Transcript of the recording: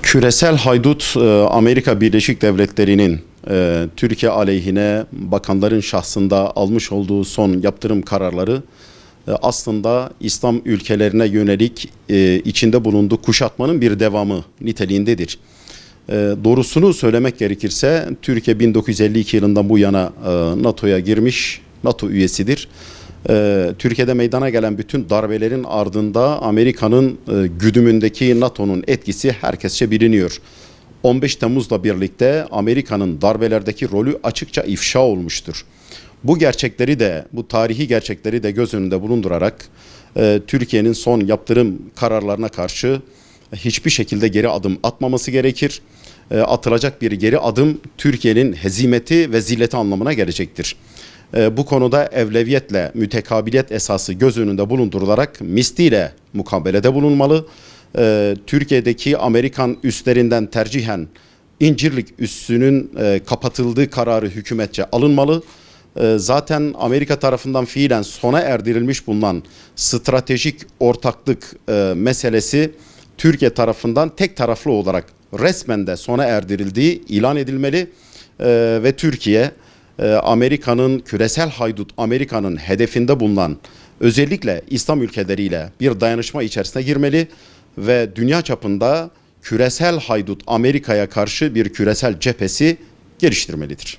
Küresel haydut Amerika Birleşik Devletleri'nin Türkiye aleyhine bakanların şahsında almış olduğu son yaptırım kararları aslında İslam ülkelerine yönelik içinde bulunduğu kuşatmanın bir devamı niteliğindedir. Doğrusunu söylemek gerekirse Türkiye 1952 yılından bu yana NATO'ya girmiş, NATO üyesidir. Türkiye'de meydana gelen bütün darbelerin ardında Amerika'nın güdümündeki NATO'nun etkisi herkesçe biliniyor. 15 Temmuz'la birlikte Amerika'nın darbelerdeki rolü açıkça ifşa olmuştur. Bu gerçekleri de, bu tarihi gerçekleri de göz önünde bulundurarak Türkiye'nin son yaptırım kararlarına karşı hiçbir şekilde geri adım atmaması gerekir. Atılacak bir geri adım Türkiye'nin hezimeti ve zilleti anlamına gelecektir. Bu konuda evleviyetle mütekabiliyet esası göz önünde bulundurularak misliyle mukabelede bulunmalı. Türkiye'deki Amerikan üslerinden tercihen İncirlik üssünün kapatıldığı kararı hükümetçe alınmalı. Zaten Amerika tarafından fiilen sona erdirilmiş bulunan stratejik ortaklık meselesi Türkiye tarafından tek taraflı olarak resmen de sona erdirildiği ilan edilmeli ve Türkiye Amerika'nın küresel haydut Amerika'nın hedefinde bulunan özellikle İslam ülkeleriyle bir dayanışma içerisine girmeli ve dünya çapında küresel haydut Amerika'ya karşı bir küresel cephesi geliştirmelidir.